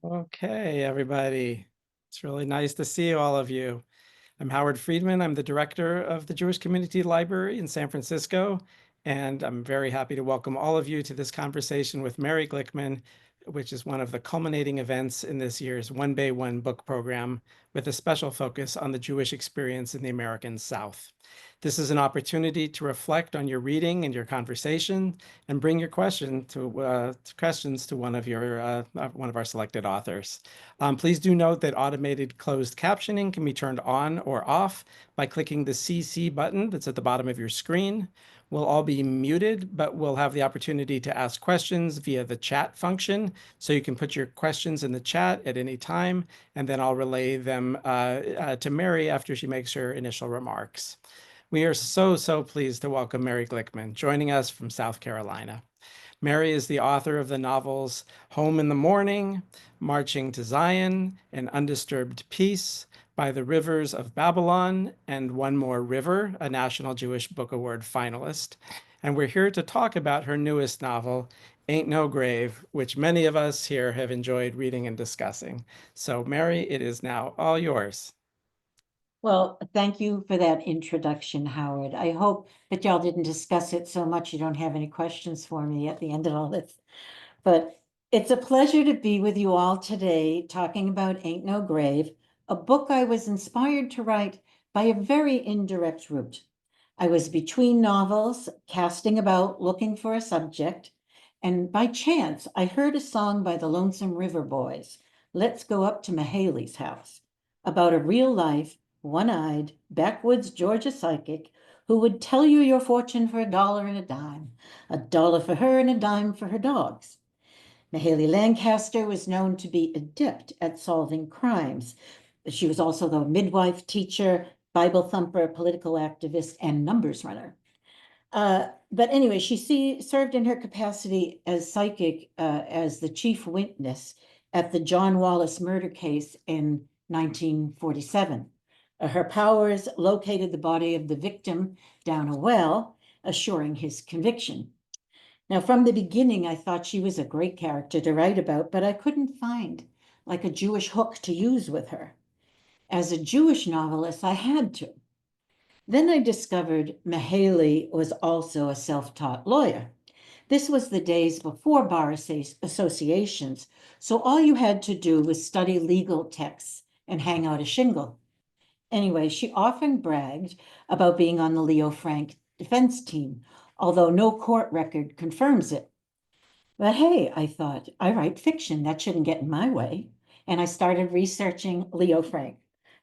Okay, everybody. It's really nice to see all of you. I'm Howard Friedman. I'm the director of the Jewish Community Library in San Francisco, and I'm very happy to welcome all of you to this conversation with Mary Glickman, which is one of the culminating events in this year's One Bay One book program, with a special focus on the Jewish experience in the American South. This is an opportunity to reflect on your reading and your conversation, and bring your questions to one of our selected authors. Please do note that automated closed captioning can be turned on or off by clicking the CC button that's at the bottom of your screen. We'll all be muted, but we'll have the opportunity to ask questions via the chat function. So you can put your questions in the chat at any time, and then I'll relay them to Mary after she makes her initial remarks. We are so pleased to welcome Mary Glickman, joining us from South Carolina. Mary is the author of the novels Home in the Morning, Marching to Zion, and Undisturbed Peace, By the Rivers of Babylon, and One More River, a National Jewish Book Award finalist. And we're here to talk about her newest novel, Ain't No Grave, which many of us here have enjoyed reading and discussing. So Mary, it is now all yours. Well, thank you for that introduction, Howard. I hope that y'all didn't discuss it so much you don't have any questions for me at the end of all this. But it's a pleasure to be with you all today talking about Ain't No Grave, a book I was inspired to write by a very indirect route. I was between novels, casting about looking for a subject, and by chance I heard a song by the Lonesome River Boys, Let's Go Up to Mahaley's House, about a real life, one-eyed, backwoods Georgia psychic who would tell you your fortune for $1 and a dollar for her and a dime for her dogs. Mahaley Lancaster was known to be adept at solving crimes. She was also the midwife, teacher, Bible thumper, political activist, and numbers runner. But anyway, she served in her capacity as psychic as the chief witness at the John Wallace murder case in 1947. Her powers located the body of the victim down a well, assuring his conviction. Now, from the beginning, I thought she was a great character to write about, but I couldn't find like a Jewish hook to use with her. As a Jewish novelist, I had to. Then I discovered Mahaley was also a self-taught lawyer. This was the days before bar associations, so all you had to do was study legal texts and hang out a shingle. Anyway, she often bragged about being on the Leo Frank defense team, although no court record confirms it. But hey, I thought, I write fiction, that shouldn't get in my way. And I started researching Leo Frank,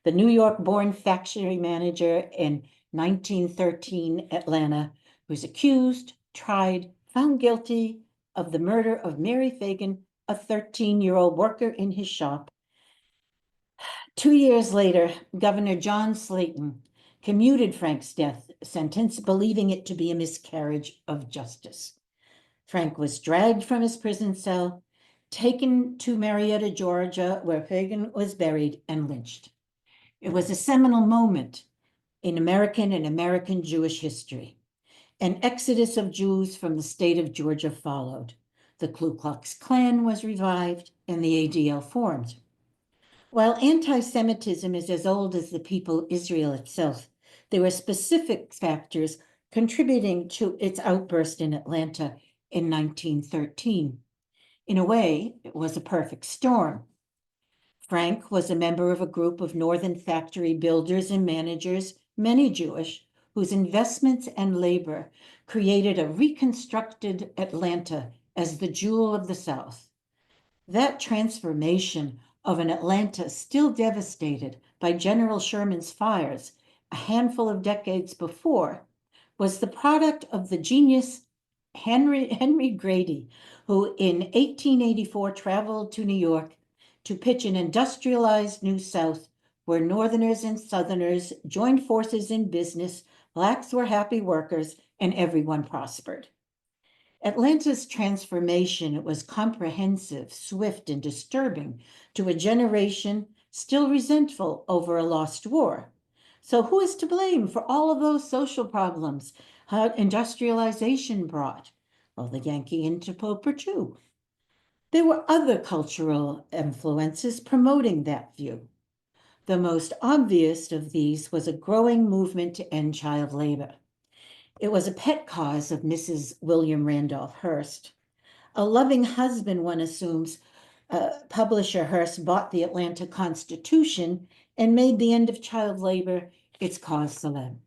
the New York-born factory manager in 1913 Atlanta, who was accused, tried, found guilty of the murder of Mary Fagan, a 13-year-old worker in his shop. 2 years later, Governor John Slayton commuted Frank's death sentence, believing it to be a miscarriage of justice. Frank was dragged from his prison cell, taken to Marietta, Georgia, where Fagan was buried, and lynched. It was a seminal moment in American Jewish history. An exodus of Jews from the state of Georgia followed. The Ku Klux Klan was revived, and the ADL formed. While anti-Semitism is as old as the people Israel itself, there were specific factors contributing to its outburst in Atlanta in 1913. In a way, it was a perfect storm. Frank was a member of a group of northern factory builders and managers, many Jewish, whose investments and labor created a reconstructed Atlanta as the jewel of the South. That transformation of an Atlanta still devastated by General Sherman's fires a handful of decades before was the product of the genius Henry Grady, who in 1884 traveled to New York to pitch an industrialized New South where Northerners and Southerners joined forces in business, Blacks were happy workers, and everyone prospered. Atlanta's transformation was comprehensive, swift, and disturbing to a generation still resentful over a lost war. So who is to blame for all of those social problems industrialization brought? Well, the Yankee interloper too. There were other cultural influences promoting that view. The most obvious of these was a growing movement to end child labor. It was a pet cause of Mrs. William Randolph Hearst. A loving husband, one assumes, publisher Hearst bought the Atlanta Constitution and made the end of child labor its cause célèbre.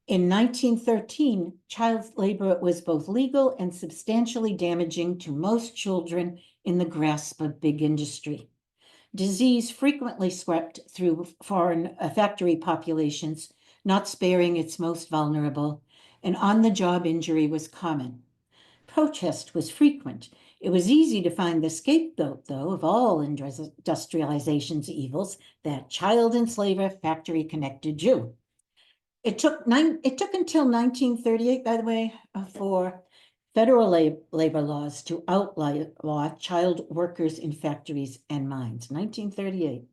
In 1913, child labor was both legal and substantially damaging to most children in the grasp of big industry. Disease frequently swept through foreign factory populations, not sparing its most vulnerable, and on-the-job injury was common. Protest was frequent. It was easy to find the scapegoat, though, of all industrialization's evils, that child enslaver, factory-connected Jew. It took until 1938, by the way, for federal labor laws to outlaw child workers in factories and mines. 1938.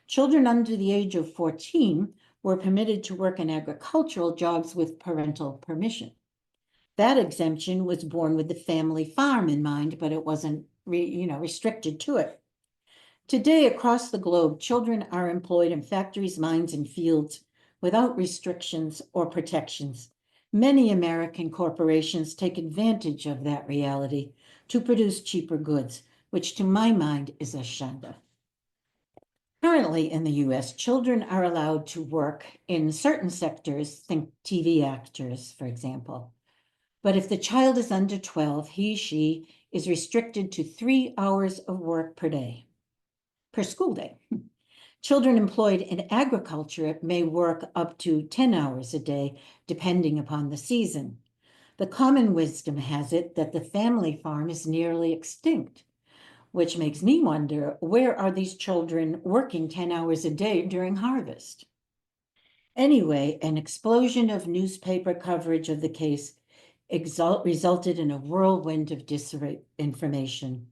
Children under the age of 14 were permitted to work in agricultural jobs with parental permission. That exemption was born with the family farm in mind, but it wasn't restricted to it. Today, across the globe, children are employed in factories, mines, and fields without restrictions or protections. Many American corporations take advantage of that reality to produce cheaper goods, which to my mind is a shame. Currently in the US, children are allowed to work in certain sectors, think TV actors, for example. But if the child is under 12, she is restricted to 3 hours of work per school day. Children employed in agriculture may work up to 10 hours a day, depending upon the season. The common wisdom has it that the family farm is nearly extinct, which makes me wonder, where are these children working 10 hours a day during harvest? Anyway, an explosion of newspaper coverage of the case resulted in a whirlwind of disinformation.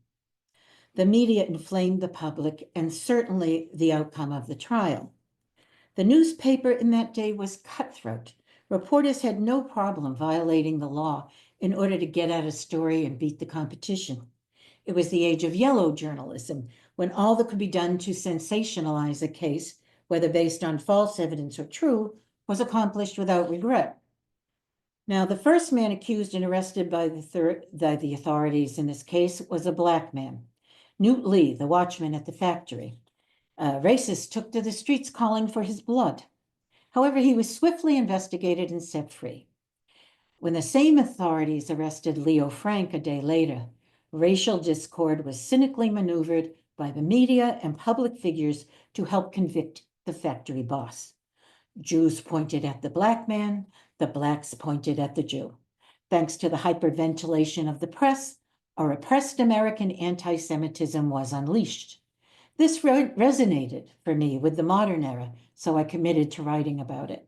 The media inflamed the public and certainly the outcome of the trial. The newspaper in that day was cutthroat. Reporters had no problem violating the law in order to get at a story and beat the competition. It was the age of yellow journalism, when all that could be done to sensationalize a case, whether based on false evidence or true, was accomplished without regret. Now, the first man accused and arrested by the authorities in this case was a Black man, Newt Lee, the watchman at the factory. Racists took to the streets calling for his blood. However, he was swiftly investigated and set free. When the same authorities arrested Leo Frank a day later, racial discord was cynically maneuvered by the media and public figures to help convict the factory boss. Jews pointed at the Black man, the Blacks pointed at the Jew. Thanks to the hyperventilation of the press, a repressed American anti-Semitism was unleashed. This resonated for me with the modern era, so I committed to writing about it.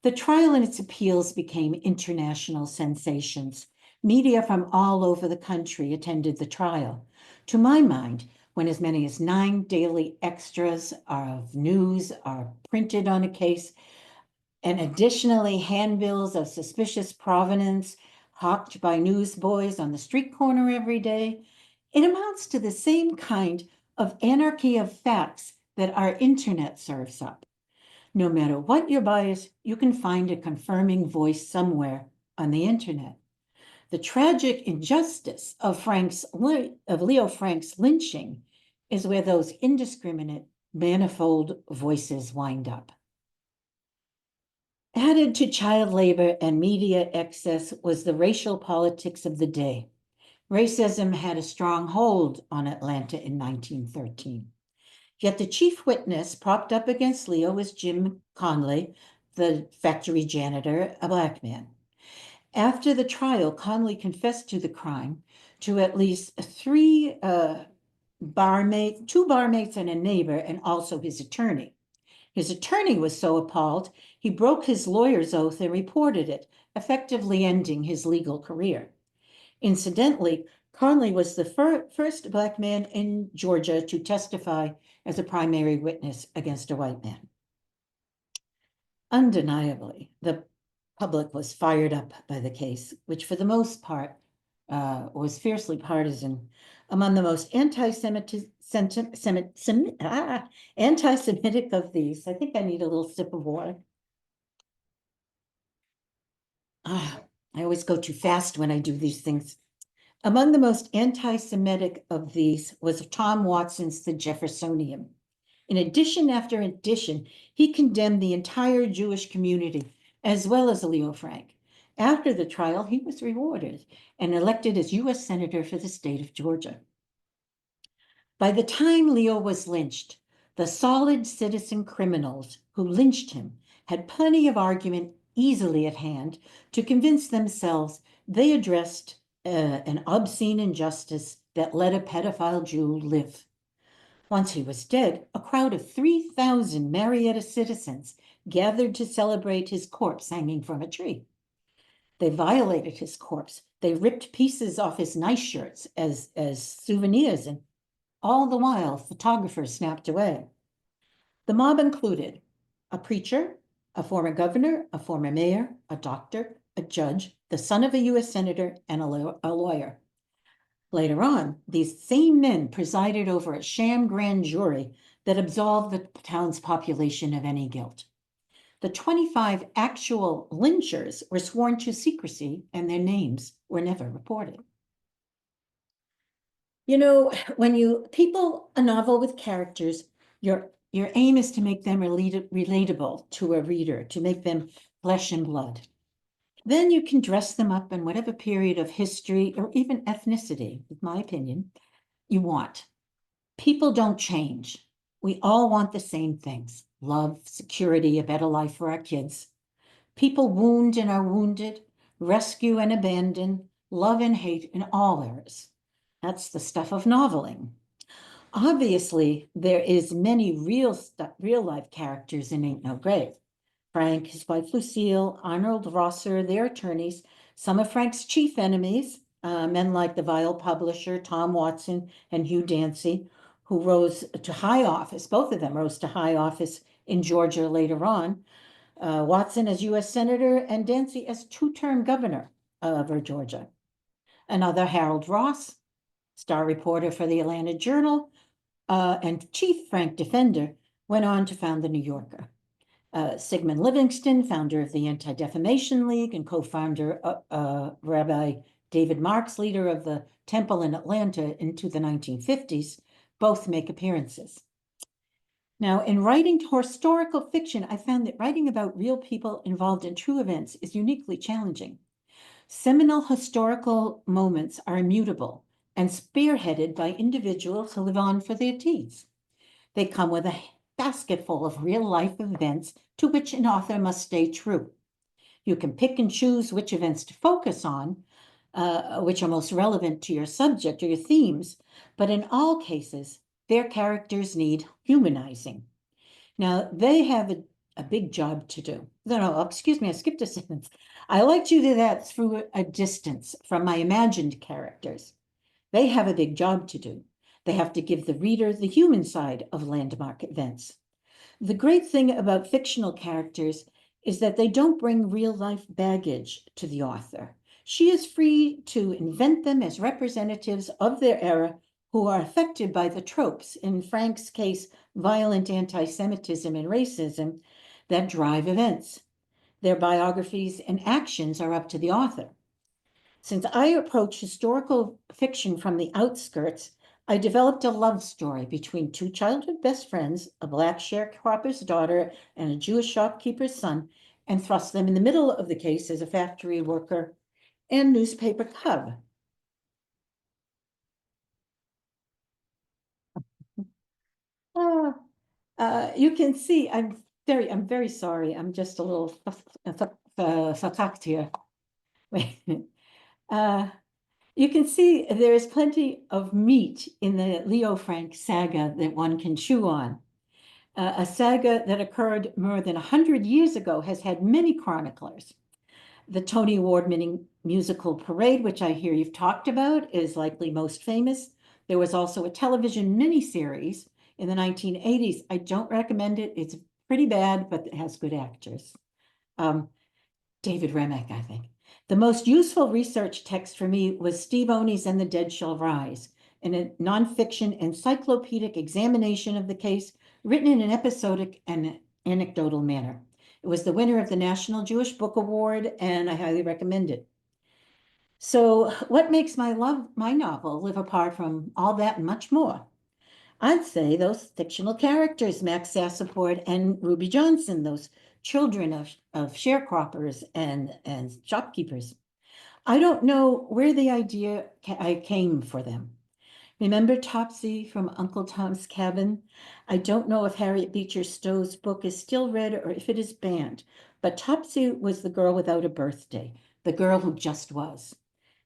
The trial and its appeals became international sensations. Media from all over the country attended the trial. To my mind, when as many as 9 daily extras of news are printed on a case, and additionally handbills of suspicious provenance hawked by newsboys on the street corner every day, it amounts to the same kind of anarchy of facts that our internet serves up. No matter what your bias, you can find a confirming voice somewhere on the internet. The tragic injustice of Leo Frank's lynching is where those indiscriminate, manifold voices wind up. Added to child labor and media excess was the racial politics of the day. Racism had a strong hold on Atlanta in 1913. Yet the chief witness propped up against Leo was Jim Conley, the factory janitor, a Black man. After the trial, Conley confessed to the crime to at least 3 barmaids, 2 barmaids and a neighbor, and also his attorney. His attorney was so appalled, he broke his lawyer's oath and reported it, effectively ending his legal career. Incidentally, Conley was the first Black man in Georgia to testify as a primary witness against a white man. Undeniably, the public was fired up by the case, which for the most part was fiercely partisan. Among the most anti-Semitic of these, I think I need a little sip of water. I always go too fast when I do these things. Among the most anti-Semitic of these was Tom Watson's The Jeffersonian. In edition after edition, he condemned the entire Jewish community, as well as Leo Frank. After the trial, he was rewarded and elected as U.S. Senator for the state of Georgia. By the time Leo was lynched, the solid citizen criminals who lynched him had plenty of argument easily at hand to convince themselves they addressed an obscene injustice that let a pedophile Jew live. Once he was dead, a crowd of 3,000 Marietta citizens gathered to celebrate his corpse hanging from a tree. They violated his corpse. They ripped pieces off his nice shirts as souvenirs, and all the while, photographers snapped away. The mob included a preacher, a former governor, a former mayor, a doctor, a judge, the son of a U.S. senator, and a lawyer. Later on, these same men presided over a sham grand jury that absolved the town's population of any guilt. The 25 actual lynchers were sworn to secrecy, and their names were never reported. You know, when you people a novel with characters, your aim is to make them relatable to a reader, to make them flesh and blood. Then you can dress them up in whatever period of history or even ethnicity, in my opinion, you want. People don't change. We all want the same things: love, security, a better life for our kids. People wound and are wounded, rescue and abandon, love and hate in all eras. That's the stuff of noveling. Obviously, there is many real life characters in Ain't No Grave. Frank, his wife Lucille, Arnold Rosser, their attorneys, some of Frank's chief enemies, men like the vile publisher Tom Watson and Hugh Dancy, who rose to high office. Both of them rose to high office in Georgia later on. Watson as U.S. Senator and Dancy as two-term governor of Georgia. Another, Harold Ross, star reporter for the Atlanta Journal, and chief Frank defender, went on to found the New Yorker. Sigmund Livingston, founder of the Anti-Defamation League and co-founder Rabbi David Marks, leader of the Temple in Atlanta into the 1950s, both make appearances. Now, in writing historical fiction, I found that writing about real people involved in true events is uniquely challenging. Seminal historical moments are immutable and spearheaded by individuals who live on for their deeds. They come with a basketful of real-life events to which an author must stay true. You can pick and choose which events to focus on, which are most relevant to your subject or your themes, but in all cases, their characters need humanizing. Now, they have a big job to do. No, excuse me, I skipped a sentence. I like to do that through a distance from my imagined characters. They have a big job to do. They have to give the reader the human side of landmark events. The great thing about fictional characters is that they don't bring real-life baggage to the author. She is free to invent them as representatives of their era who are affected by the tropes, in Frank's case, violent anti-Semitism and racism, that drive events. Their biographies and actions are up to the author. Since I approach historical fiction from the outskirts, I developed a love story between two childhood best friends, a black sharecropper's daughter and a Jewish shopkeeper's son, and thrust them in the middle of the case as a factory worker and newspaper cub. You can see I'm very sorry. I'm just a little verkackt here. You can see there is plenty of meat in the Leo Frank saga that one can chew on. A saga that occurred more than 100 years ago has had many chroniclers. The Tony Award-winning musical Parade, which I hear you've talked about, is likely most famous. There was also a television miniseries in the 1980s. I don't recommend it. It's pretty bad, but it has good actors. David Remick, I think. The most useful research text for me was Steve Oney's And the Dead Shall Rise. in a nonfiction encyclopedic examination of the case, written in an episodic and anecdotal manner. It was the winner of the National Jewish Book Award, and I highly recommend it. So what makes my novel live apart from all that and much more? I'd say those fictional characters, Max Sassaport and Ruby Johnson, those children of sharecroppers and shopkeepers. I don't know where the idea I came for them. Remember Topsy from Uncle Tom's Cabin? I don't know if Harriet Beecher Stowe's book is still read or if it is banned, but Topsy was the girl without a birthday, the girl who just was.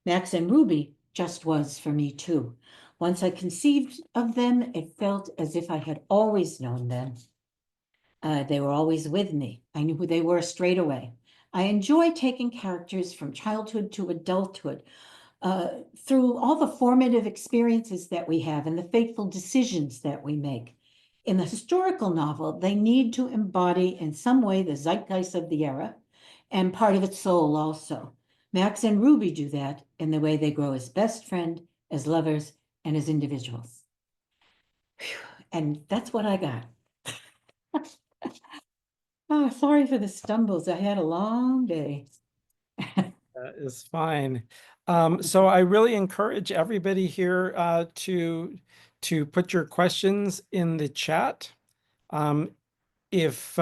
Max and Ruby just was for me too. Once I conceived of them, it felt as if I had always known them. They were always with me. I knew who they were straight away. I enjoy taking characters from childhood to adulthood, through all the formative experiences that we have and the fateful decisions that we make. In the historical novel, they need to embody in some way the zeitgeist of the era and part of its soul also. Max and Ruby do that in the way they grow as best friend, as lovers, and as individuals. Whew. And that's what I got. Oh, sorry for the stumbles. I had a long day. That is fine. So I really encourage everybody here to put your questions in the chat. If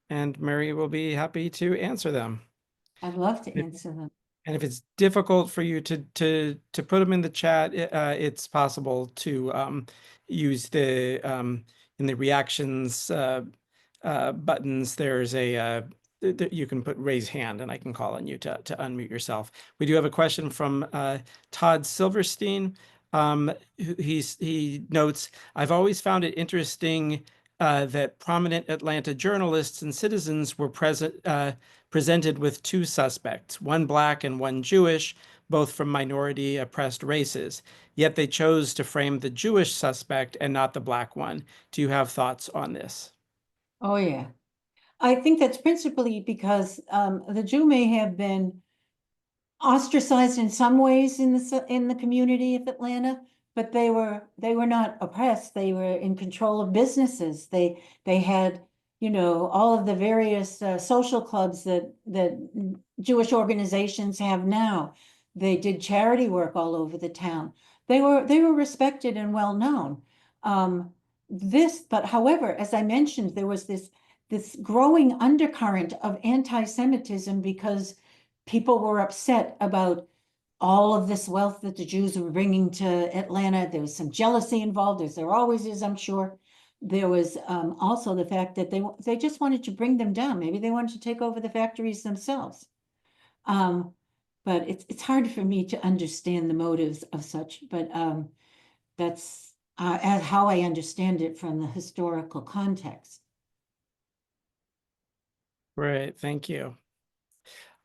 and Mary will be happy to answer them. I'd love to answer them. And if it's difficult for you to put them in the chat, it's possible to use the in the reactions buttons. There's a you can put raise hand, and I can call on you to unmute yourself. We do have a question from Todd Silverstein. He notes, I've always found it interesting that prominent Atlanta journalists and citizens were presented with two suspects, one Black and one Jewish, both from minority oppressed races. Yet they chose to frame the Jewish suspect and not the Black one. Do you have thoughts on this? Oh, yeah. I think that's principally because the Jew may have been ostracized in some ways in the community of Atlanta, but they were not oppressed. They were in control of businesses. They had, all of the various social clubs that Jewish organizations have now. They did charity work all over the town. They were respected and well known. But however, as I mentioned, there was this growing undercurrent of anti-Semitism because people were upset about all of this wealth that the Jews were bringing to Atlanta. There was some jealousy involved, as there always is, I'm sure. There was also the fact that they just wanted to bring them down. Maybe they wanted to take over the factories themselves. But it's hard for me to understand the motives of such, but that's how I understand it from the historical context. Great, thank you.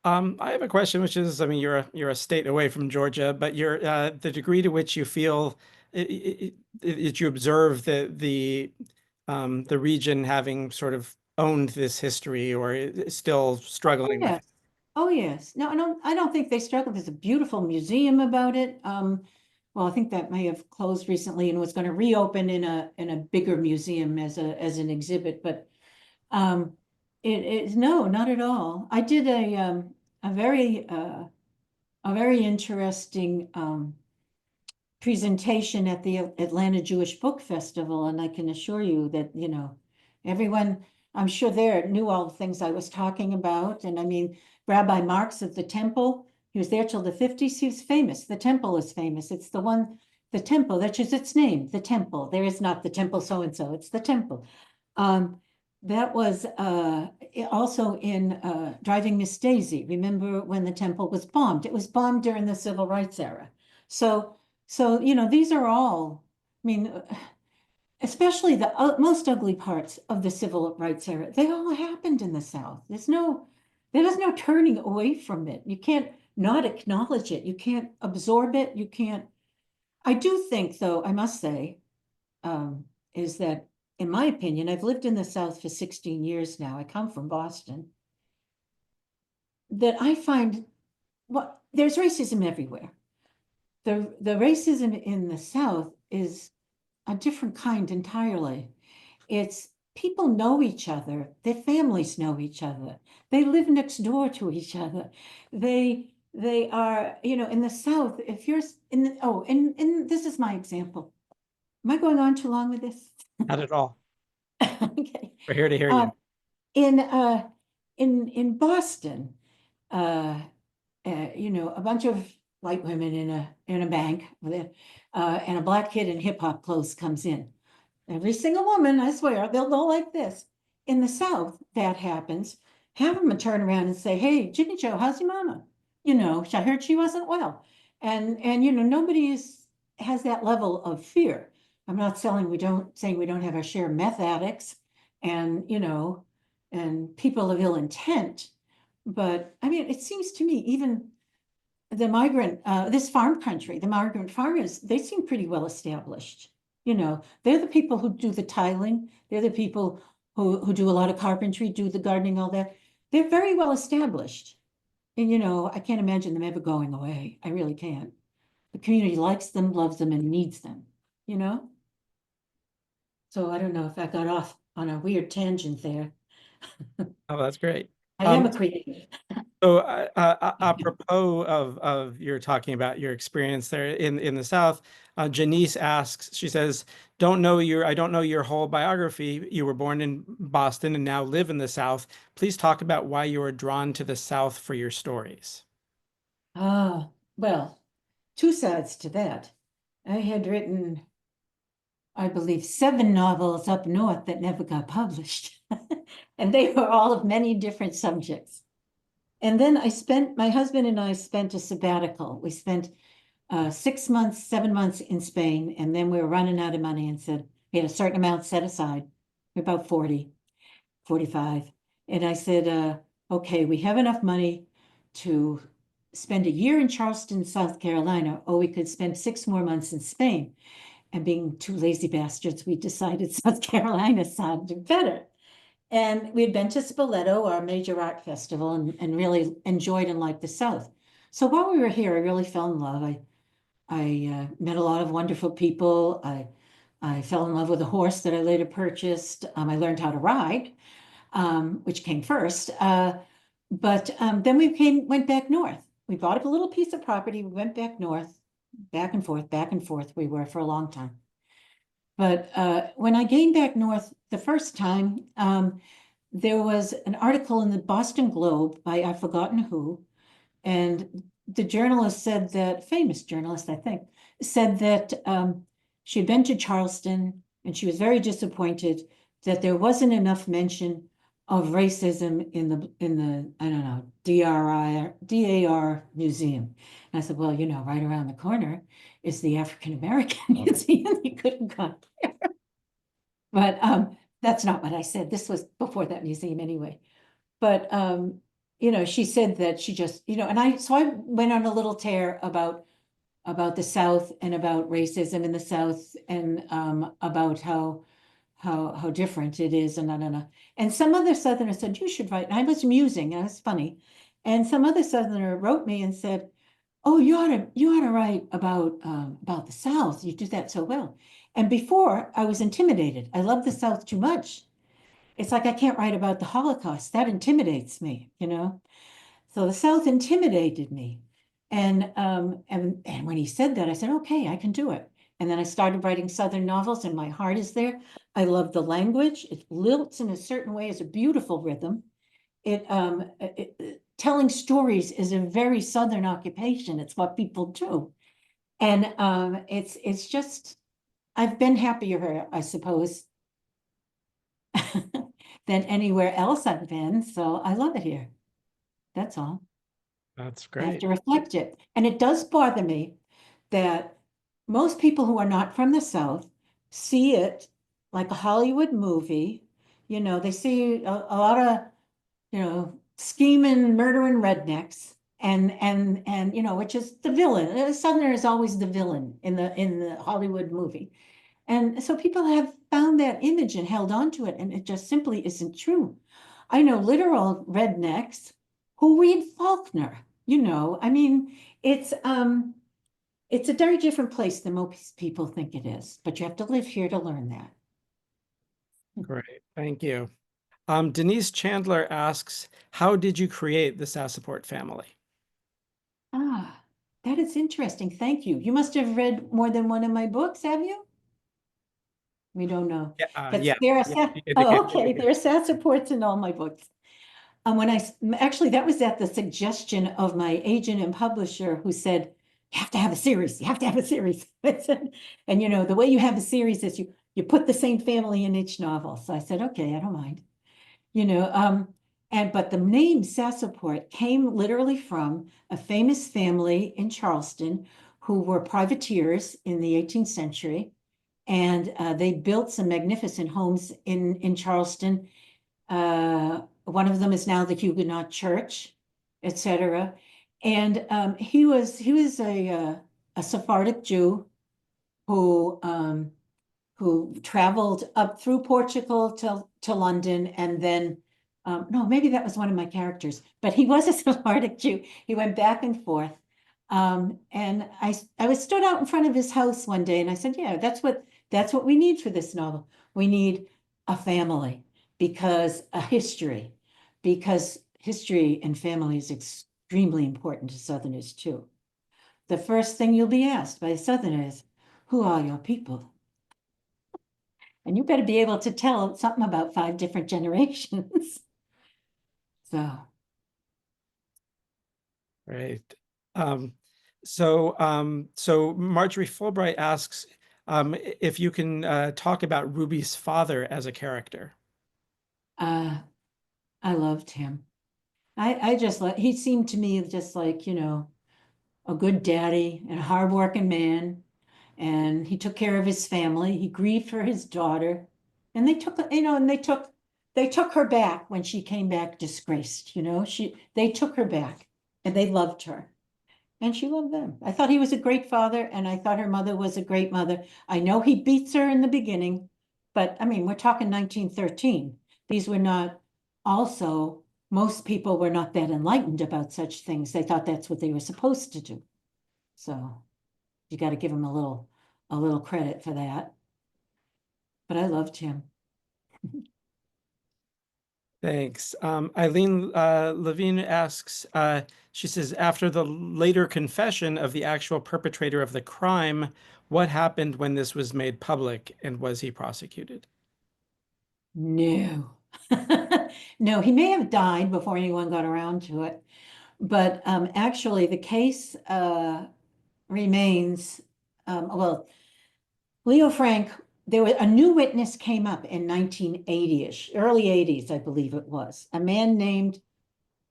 I have a question, which is, I mean, you're a state away from Georgia, but you're the degree to which you feel that you observe the region having sort of owned this history or is still struggling with it. Yes. Oh, yes. No, I don't think they struggle. There's a beautiful museum about it. Well, I think that may have closed recently and was going to reopen in a bigger museum as an exhibit, but no, not at all. I did a very interesting presentation at the Atlanta Jewish Book Festival, and I can assure you that, everyone, I'm sure there knew all the things I was talking about. And I mean, Rabbi Marx of the Temple, he was there till the 50s. He was famous. The Temple is famous. It's the Temple, that's just its name, the Temple. There is not the Temple so-and-so, it's the Temple. That was also in Driving Miss Daisy. Remember when the temple was bombed? It was bombed during the Civil Rights era. So, these are all, I mean, especially the most ugly parts of the Civil Rights era, they all happened in the South. There is no turning away from it. You can't not acknowledge it. You can't absorb it. You can't. I do think, though, I must say, is that, in my opinion, I've lived in the South for 16 years now. I come from Boston. That I find there's racism everywhere. the racism in the South is a different kind entirely. It's people know each other, their families know each other, they live next door to each other. They are, in the South, if you're in the, oh, and this is my example. Am I going on too long with this? Not at all. Okay. We're here to hear Um, you. in in Boston, uh, a bunch of white women in a bank with it, and a black kid in hip hop clothes comes in. Every single woman, I swear, they'll go like this. In the South, that happens. Have them turn around and say, "Hey, Ginny Joe, how's your mama? I heard she wasn't well." And nobody has that level of fear. I'm not saying we don't have our share of meth addicts and and people of ill intent. But I mean, it seems to me even this farm country, the migrant farmers, they seem pretty well established. They're the people who do the tiling. They're the people who do a lot of carpentry, do the gardening, all that. They're very well established. And, I can't imagine them ever going away. I really can't. The community likes them, loves them, and needs them, you know? So I don't know if I got off on a weird tangent there. Oh, that's great. I am a creative. So, apropos of you're talking about your experience there in the South, Janice asks, she says, I don't know your whole biography. You were born in Boston and now live in the South. Please talk about why you were drawn to the South for your stories." Ah, well, two sides to that. I had written, I believe, 7 novels up north that never got published. And they were all of many different subjects. And then my husband and I spent a sabbatical. We spent 6 months, 7 months in Spain, and then we were running out of money and said, we had a certain amount set aside, about 40, 45. And I said, okay, we have enough money to spend a year in Charleston, South Carolina, or we could spend 6 more months in Spain. And being two lazy bastards, we decided South Carolina sounded better. And we had been to Spoleto, our major art festival, and really enjoyed and liked the South. So while we were here, I really fell in love. I met a lot of wonderful people. I fell in love with a horse that I later purchased. I learned how to ride, which came first. But then went back north. We bought up a little piece of property. We went back north, back and forth. We were for a long time. But when I came back north the first time, there was an article in the Boston Globe by I've forgotten who, and the journalist said that, famous journalist, I think, said that she had been to Charleston and she was very disappointed that there wasn't enough mention of racism in the I don't know, DAR museum. And I said, well, right around the corner is the African American Museum. You couldn't go there. But that's not what I said. This was before that museum anyway. But she said that she just, and I went on a little tear about the South and about racism in the South and about how different it is and no. And some other Southerner said, you should write. And I was musing, and it was funny. And some other Southerner wrote me and said, oh, you ought to write about the South. You do that so well. And before I was intimidated. I love the South too much. It's like I can't write about the Holocaust. That intimidates me, So the South intimidated me. And when he said that, I said, okay, I can do it. And then I started writing Southern novels, and my heart is there. I love the language. It lilts in a certain way. It's a beautiful rhythm. Telling stories is a very Southern occupation. It's what people do. And it's just, I've been happier here, I suppose, than anywhere else I've been. So I love it here. That's all. That's I have great. to reflect it. And it does bother me that most people who are not from the South see it like a Hollywood movie. They see a lot of, scheming, murdering rednecks and which is the villain. A Southerner is always the villain in the Hollywood movie. And so people have found that image and held on to it, and it just simply isn't true. I know literal rednecks who read Faulkner, I mean, it's It's a very different place than most people think it is, but you have to live here to learn that. Great, thank you. Denise Chandler asks, how did you create the Sassaport family? Ah, that is interesting. Thank you. You must have read more than one of my books, have you? We don't know. But Yeah, there are, yeah, she oh, indicated. okay, there are SAS reports in all my books. Actually, that was at the suggestion of my agent and publisher who said, you have to have a series, you have to have a series. And you know, the way you have a series is you put the same family in each novel. So I said, okay, I don't mind. You know, but the name Sassaport came literally from a famous family in Charleston who were privateers in the 18th century. And they built some magnificent homes in Charleston. One of them is now the Huguenot Church, etc. And he was a Sephardic Jew who traveled up through Portugal to London and then no, maybe that was one of my characters, but he was a Sephardic Jew. He went back and forth. And I was stood out in front of his house one day and I said, yeah, that's what we need for this novel. We need a family because history and family is extremely important to Southerners too. The first thing you'll be asked by a Southerner is, who are your people? And you better be able to tell something about 5 different generations. So, Right. Um, so Marjorie Fulbright asks if you can talk about Ruby's father as a character. I loved him. I just like, he seemed to me just like, a good daddy and a hardworking man. And he took care of his family. He grieved for his daughter. And they took her back when she came back disgraced, they took her back and they loved her. And she loved them. I thought he was a great father, and I thought her mother was a great mother. I know he beats her in the beginning, but I mean, we're talking 1913. These were not, also, most people were not that enlightened about such things. They thought that's what they were supposed to do. So you got to give him a little credit for that. But I loved him. Thanks. Eileen Levine asks, she says, after the later confession of the actual perpetrator of the crime, what happened when this was made public and was he prosecuted? No. No, he may have died before anyone got around to it. But actually, the case remains, well, Leo Frank, a new witness came up in 1980-ish, early 80s, I believe it was, a man named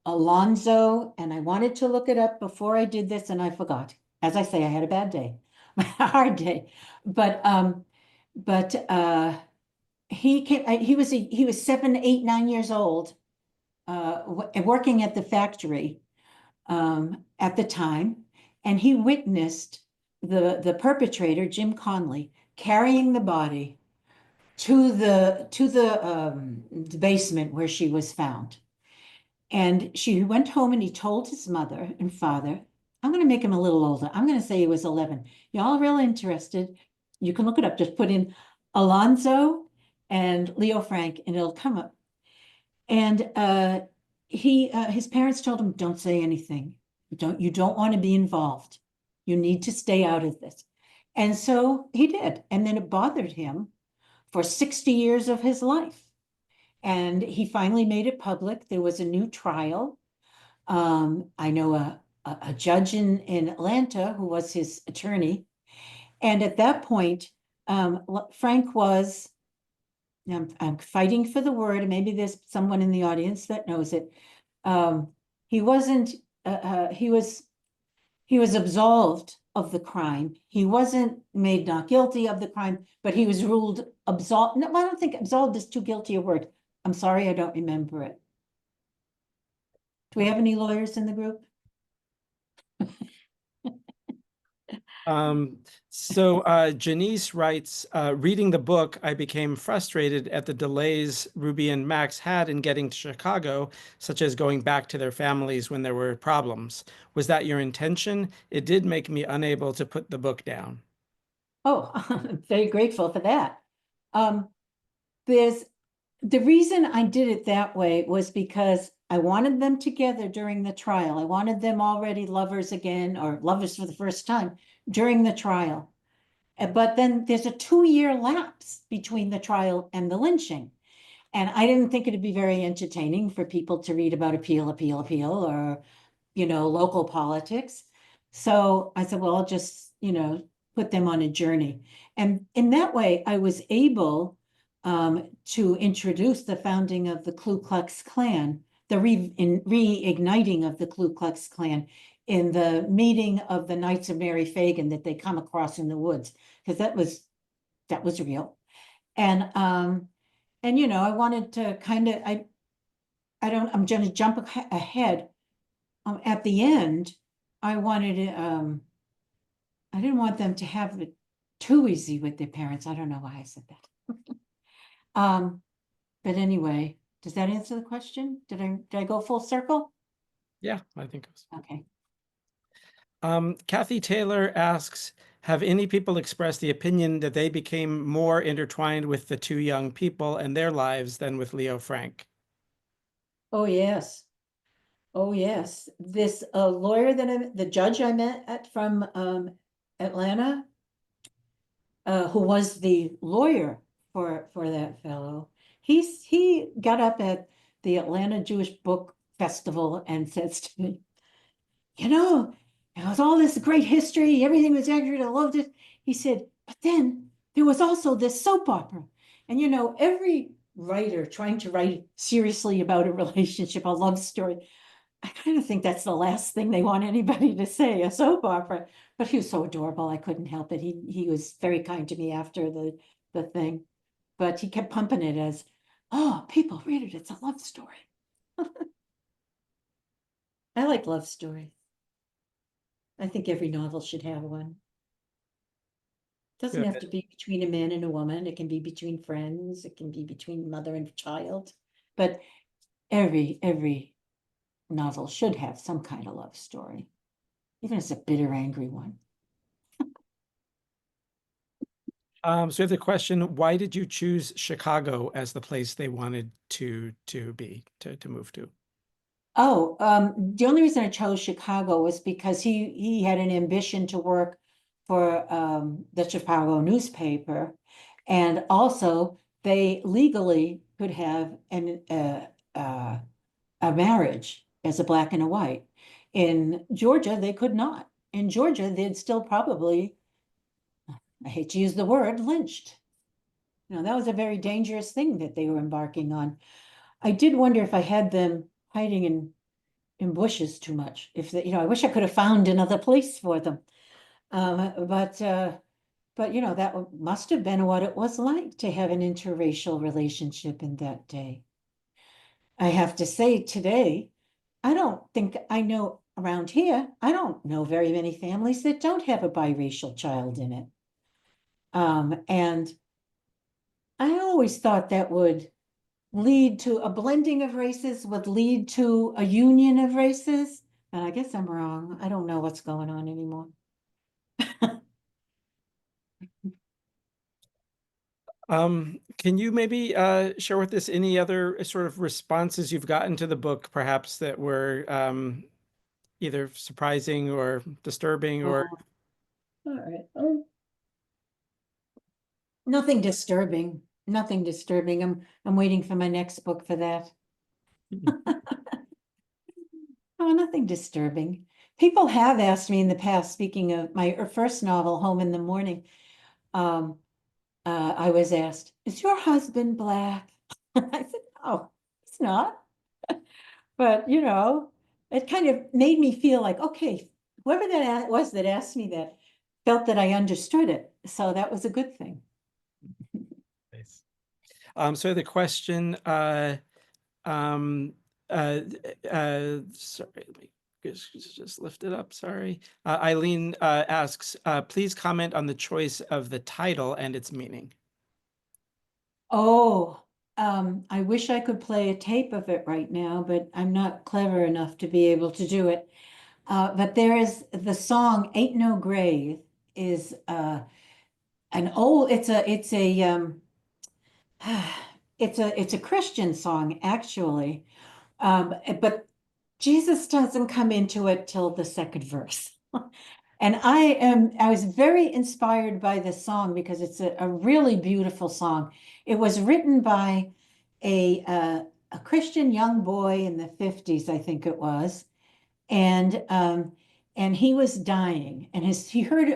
Alonzo, and I wanted to look it up before I did this and I forgot. As I say, I had a bad day, a hard day. But he was 7, 8, 9 years old, working at the factory at the time, and he witnessed the perpetrator, Jim Conley, carrying the body to the basement where she was found. And she went home and he told his mother and father, I'm going to make him a little older. I'm going to say he was 11. Y'all real interested? You can look it up. Just put in Alonzo and Leo Frank and it'll come up. And his parents told him, don't say anything. You don't want to be involved. You need to stay out of this. And so he did. And then it bothered him for 60 years of his life. And he finally made it public. There was a new trial. I know a judge in Atlanta who was his attorney. And at that point, Frank was, I'm fighting for the word, and maybe there's someone in the audience that knows it. He wasn't, he was absolved of the crime. He wasn't made not guilty of the crime, but he was ruled absolved. No, I don't think absolved is too guilty a word. I'm sorry, I don't remember it. Do we have any lawyers in the group? Um, So Janice writes, reading the book, I became frustrated at the delays Ruby and Max had in getting to Chicago, such as going back to their families when there were problems. Was that your intention? It did make me unable to put the book down. Oh, I'm very grateful for that. Um, there's, the reason I did it that way was because I wanted them together during the trial. I wanted them already lovers again, or lovers for the first time during the trial. But then there's a 2-year lapse between the trial and the lynching. And I didn't think it'd be very entertaining for people to read about appeal, appeal, appeal, or, local politics. So I said, well, I'll just, put them on a journey. And in that way, I was able to introduce the founding of the Ku Klux Klan, the reigniting of the Ku Klux Klan in the meeting of the Knights of Mary Fagan that they come across in the woods, because that was real. And I wanted to kind of, I'm gonna jump ahead. At the end, I wanted it, I didn't want them to have it too easy with their parents. I don't know why I said that. Um, but anyway, does that answer the question? Did I go full circle? Yeah, I think it was. Okay. Kathy Taylor asks, have any people expressed the opinion that they became more intertwined with the two young people and their lives than with Leo Frank? Oh, yes. Oh, yes. This lawyer the judge I met from Atlanta, who was the lawyer for that fellow. He got up at the Atlanta Jewish Book Festival and says to me, it was all this great history, everything was accurate, I loved it. He said, but then there was also this soap opera. And every writer trying to write seriously about a relationship, a love story, I kind of think that's the last thing they want anybody to say, a soap opera. But he was so adorable, I couldn't help it. He was very kind to me after the thing. But he kept pumping it as, oh, people read it, it's a love story. I like love stories. I think every novel should have one. Doesn't have Good. to be between a man and a woman. It can be between friends. It can be between mother and child. But every novel should have some kind of love story, even if it's a bitter, angry one. So we have the question, why did you choose Chicago as the place they wanted to move to? Oh, the only reason I chose Chicago was because he had an ambition to work for the Chicago newspaper, and also they legally could have a marriage as a black and a white. In Georgia, they could not. In Georgia, they'd still probably, I hate to use the word, lynched. That was a very dangerous thing that they were embarking on. I did wonder if I had them hiding in bushes too much. If they, I wish I could have found another place for them. But that must have been what it was like to have an interracial relationship in that day. I have to say today, I don't think I know around here, I don't know very many families that don't have a biracial child in it. And I always thought that would lead to a blending of races, would lead to a union of races. And I guess I'm wrong. I don't know what's going on anymore. Can you maybe share with us any other sort of responses you've gotten to the book, perhaps that were either surprising or disturbing or All right. Nothing disturbing. Nothing disturbing. I'm waiting for my next book for that. Oh, nothing disturbing. People have asked me in the past, speaking of my first novel, Home in the Morning, I was asked, is your husband black? I said, no, it's not. But, it kind of made me feel like, okay, whoever that was that asked me that felt that I understood it. So that was a good thing. Nice. So the question, um, sorry, let me just lift it up, sorry. Eileen asks, please comment on the choice of the title and its meaning. Oh, I wish I could play a tape of it right now, but I'm not clever enough to be able to do it. But there is the song "Ain't No Grave" is an old. It's a Christian song actually, but Jesus doesn't come into it till the second verse. And I was very inspired by this song because it's a really beautiful song. It was written by a Christian young boy in the 50s, I think it was. And he was dying, and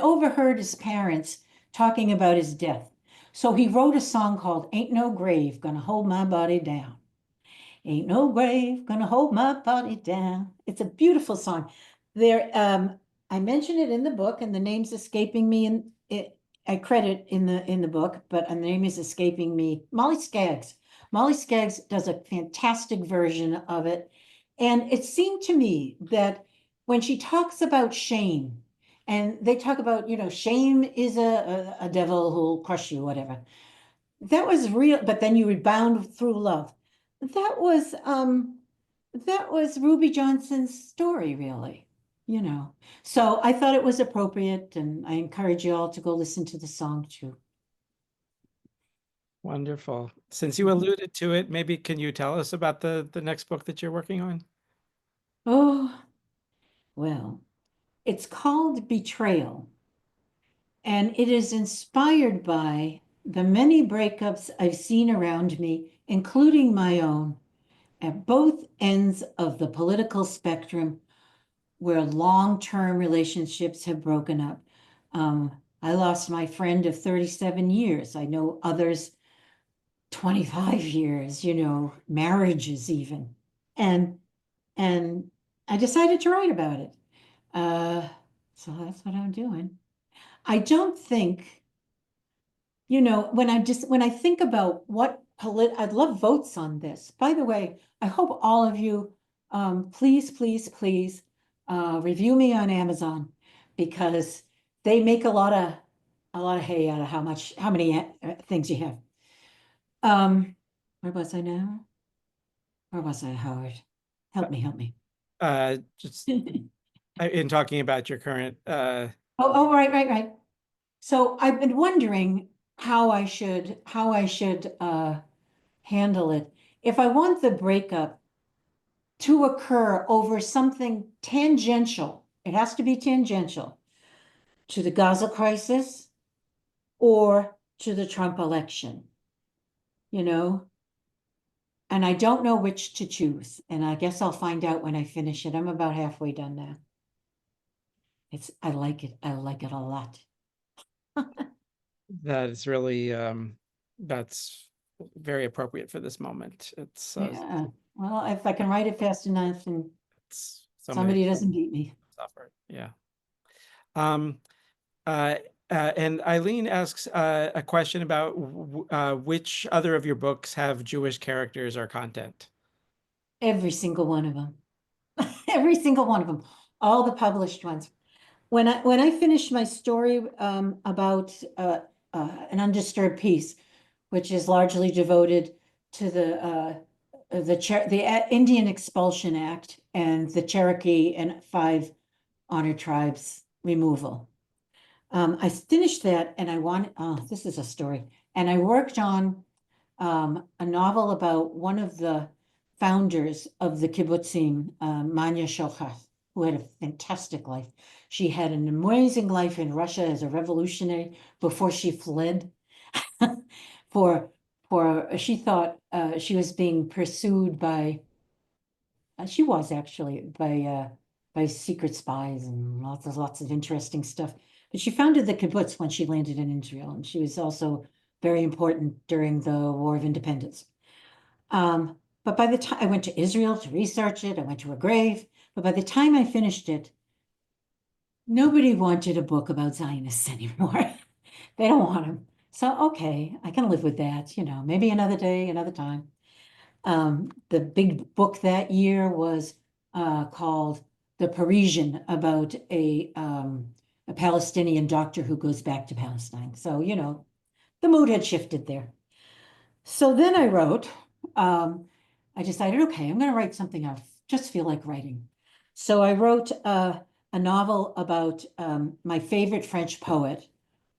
overheard his parents talking about his death. So he wrote a song called Ain't No Grave Gonna Hold My Body Down. Ain't no grave gonna hold my body down. It's a beautiful song. I mention it in the book, and the name's escaping me in it. I credit in the book, but the name is escaping me. Molly Skaggs. Molly Skaggs does a fantastic version of it. And it seemed to me that when she talks about shame, and they talk about, shame is a devil who'll crush you, whatever. That was real, but then you rebound through love. That was that was Ruby Johnson's story, really, you know. So I thought it was appropriate, and I encourage you all to go listen to the song too. Wonderful. Since you Mhm. alluded to it, maybe can you tell us about the next book that you're working on? Oh, well, it's called Betrayal, and it is inspired by the many breakups I've seen around me, including my own, at both ends of the political spectrum where long-term relationships have broken up. I lost my friend of 37 years. I know others 25 years, marriages even. And and I decided to write about it. Uh, so that's what I'm doing. I don't think, when I think about I'd love votes on this. By the way, I hope all of you, please, please, please, review me on Amazon because they make a lot of hay out of how many things you have. Um, where was I now? Where was I, Howard? Help me, help me. Just in talking about your current Oh, right, right, right. So I've been wondering how I should handle it. If I want the breakup to occur over something tangential, it has to be tangential to the Gaza crisis or to the Trump election, you know? And I don't know which to choose. And I guess I'll find out when I finish it. I'm about halfway done now. I like it. I like it a lot. that is really that's very appropriate for this moment. Yeah. Well, if I can write it fast enough and It's so many somebody doesn't beat me. suffer. Yeah. Um, uh, and Eileen asks a question about which other of your books have Jewish characters or content. Every single one of them. Every single one of them. All the published ones. When I finished my story about an undisturbed peace, which is largely devoted to the Indian Expulsion Act and the Cherokee and 5 honored tribes removal. I finished that, and this is a story, and I worked on a novel about one of the founders of the kibbutzim, Manya Shochath, who had a fantastic life. She had an amazing life in Russia as a revolutionary before she fled. for she thought she was being pursued by she was actually by secret spies and lots of interesting stuff. But she founded the kibbutz when she landed in Israel, and she was also very important during the War of Independence. But by the time I went to Israel to research it, I went to her grave. But by the time I finished it, nobody wanted a book about Zionists anymore. They don't want them. So, okay, I can live with that, maybe another day, another time. The big book that year was called the Parisian about a Palestinian doctor who goes back to Palestine. So, the mood had shifted there. So then I wrote, I decided, okay, I'm going to write something I just feel like writing. So I wrote a novel about my favorite French poet,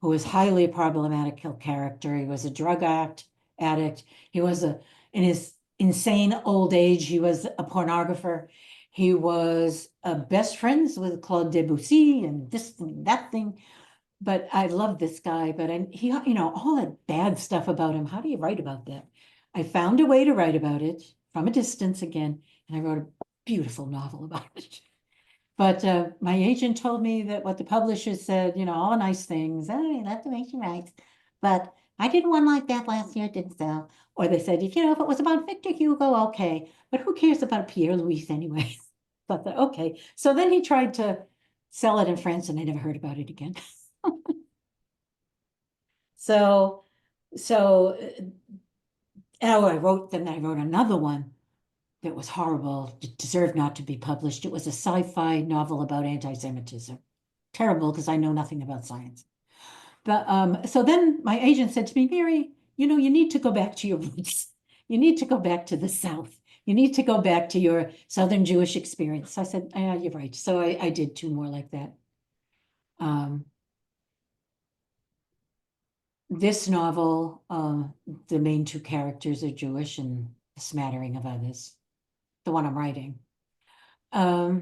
who was highly problematic character. He was a drug addict. He was in his insane old age, he was a pornographer. He was best friends with Claude Debussy and this thing, that thing. But I love this guy, but he, all that bad stuff about him. How do you write about that? I found a way to write about it from a distance again, and I wrote a beautiful novel about it. But my agent told me that what the publisher said, all the nice things, oh, you love to make you write. But I did one like that last year, it didn't sell. Or they said, if it was about Victor Hugo, okay. But who cares about Pierre Louis anyway? But okay. So then he tried to sell it in France, and I never heard about it again. So, so, I wrote another one that was horrible, deserved not to be published. It was a sci-fi novel about anti-Semitism. Terrible, because I know nothing about science. But so then my agent said to me, Mary, you need to go back to your roots. You need to go back to the South. You need to go back to your Southern Jewish experience. I said, yeah, you're right. So I did two more like that. This novel, the main two characters are Jewish and a smattering of others. The one I'm writing. Yeah,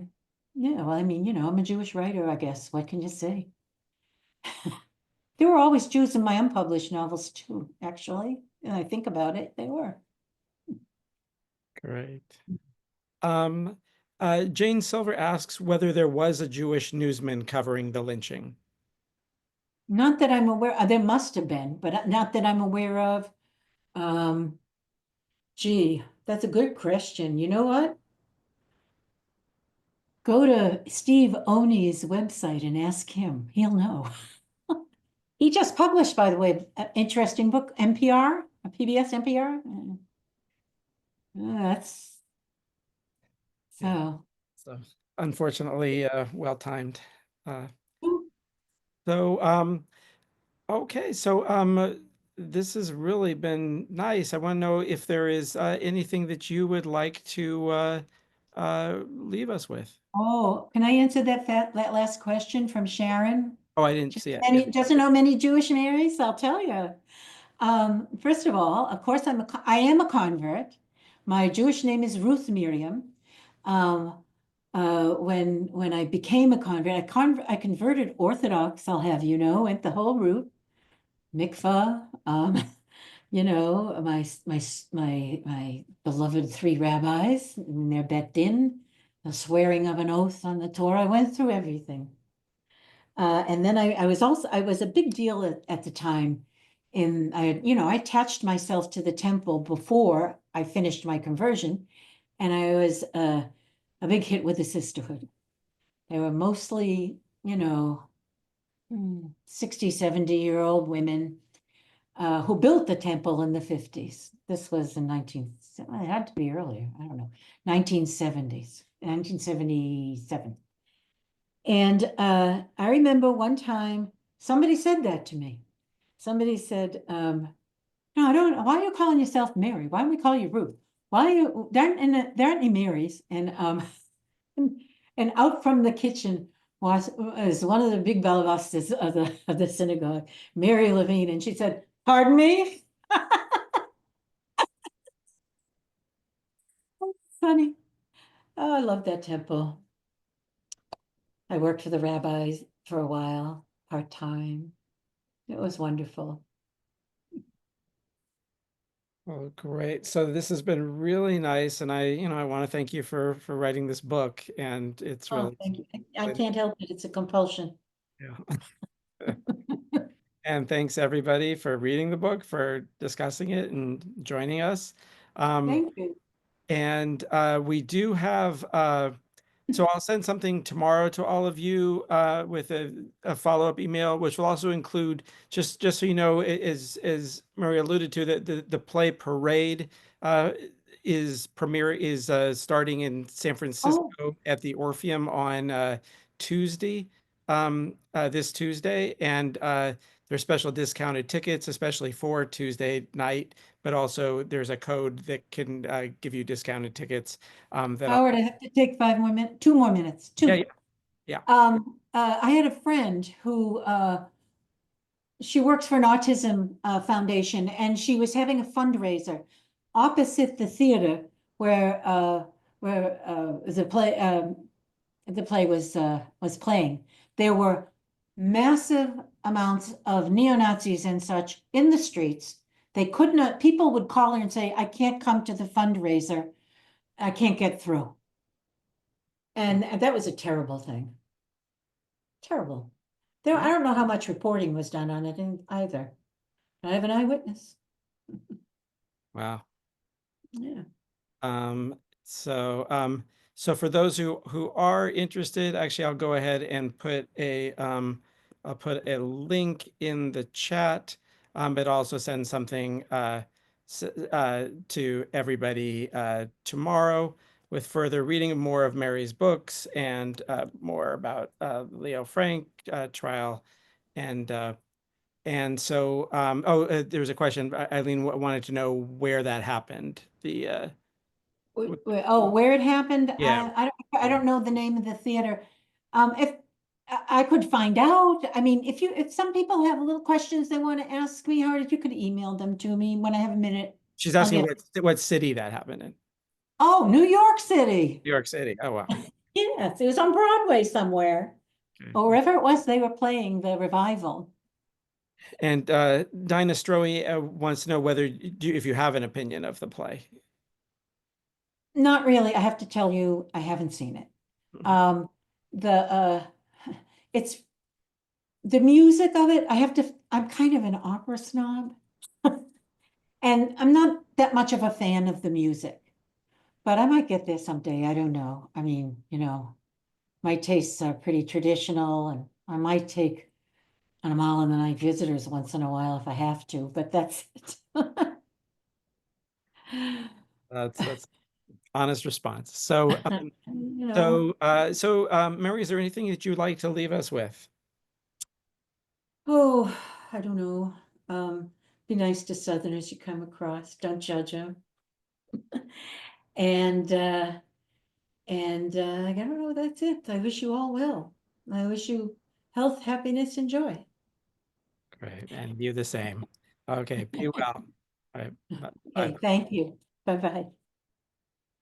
well, I'm a Jewish writer, I guess. What can you say? There were always Jews in my unpublished novels too, actually. And I think about it, they were. Great. Jane Silver asks whether there was a Jewish newsman covering the lynching. Not that I'm aware, there must have been, but not that I'm aware of. Gee, that's a good question. You know what? Go to Steve Oney's website and ask him. He'll know. He just published, by the way, an interesting book, NPR, a PBS NPR. That's Yeah. so. So unfortunately, well timed. Uh, so okay, so this has really been nice. I want to know if there is anything that you would like to leave us with. Oh, can I answer that last question from Sharon? Oh, I didn't see it. Yeah. Doesn't know many Jewish Marys, I'll tell you. First of all, of course, I am a convert. My Jewish name is Ruth Miriam. Um, when I became a convert, I converted Orthodox, I'll have you know, went the whole route, mikvah, my beloved three rabbis and their bet din, the swearing of an oath on the Torah. I went through everything. And then I was a big deal at the time I attached myself to the temple before I finished my conversion, and I was a big hit with the sisterhood. They were mostly, 60, 70-year-old women who built the temple in the 50s. This was in it had to be earlier, I don't know, 1970s, 1977. And I remember one time somebody said that to me. Somebody said, no, I don't, why are you calling yourself Mary? Why don't we call you Ruth? There aren't any Marys. And out from the kitchen was one of the big balavastas of the synagogue, Mary Levine. And she said, pardon me? Funny. Oh, I love that temple. I worked for the rabbis for a while, part-time. It was wonderful. Oh, great. So this has been really nice, and I want to thank you for writing this book, and it's Oh, really thank you. I can't help it. It's a compulsion. yeah. And thanks everybody for reading the book, for discussing it and joining us. Thank you. And we do have so I'll send something tomorrow to all of you with a follow-up email, which will also include, just so you know, as Maria alluded to, the play Parade is starting in San Oh, Francisco at the Orpheum on Tuesday, this Tuesday, and there's special discounted tickets, especially for Tuesday night. But also there's a code that can give you discounted tickets. That Howard, I have to take 5 more minutes, 2 more minutes, yeah, yeah, two. yeah. I had a friend who, she works for an autism foundation, and she was having a fundraiser opposite the theater where the play was playing. There were massive amounts of neo-Nazis and such in the streets. They could not, people would call her and say, I can't come to the fundraiser. I can't get through. And that was a terrible thing. Terrible. There, I Yeah. don't know how much reporting was done on it either. I have an eyewitness. Wow. Yeah. Um, so, so for those who are interested, actually, I'll go ahead and I'll put a link in the chat, but also send something to everybody tomorrow with further reading of more of Mary's books and more about Leo Frank trial and. There was a question. Eileen wanted to know where that happened. Oh, where it happened? Yeah. I don't know the name of the theater. If I could find out, I mean, if some people have little questions they want to ask me, Howard, if you could email them to me when I have a minute, She's I'll asking get. what city that happened in. Oh, New York City. New York City. Oh wow. Yes, it was on Broadway somewhere. Or Okay. wherever it was they were playing the revival. And Dinah Stroey wants to know if you have an opinion of the play. Not really. I have to tell you, I haven't seen it. Mhm. Um, the it's the music of it. I'm kind of an opera snob. And I'm not that much of a fan of the music, but I might get there someday. I don't know. I mean, my tastes are pretty traditional, and I might take on a mile in the night visitors once in a while if I have to, but that's it. That's honest response. So You know, Mary, is there anything that you'd like to leave us with? oh, I don't know. Be nice to Southerners you come across. Don't judge them. And I don't know, that's it. I wish you all well. I wish you health, happiness, and joy. Great, and you the same. Okay, be well. All right, bye. Okay, thank you. Bye-bye.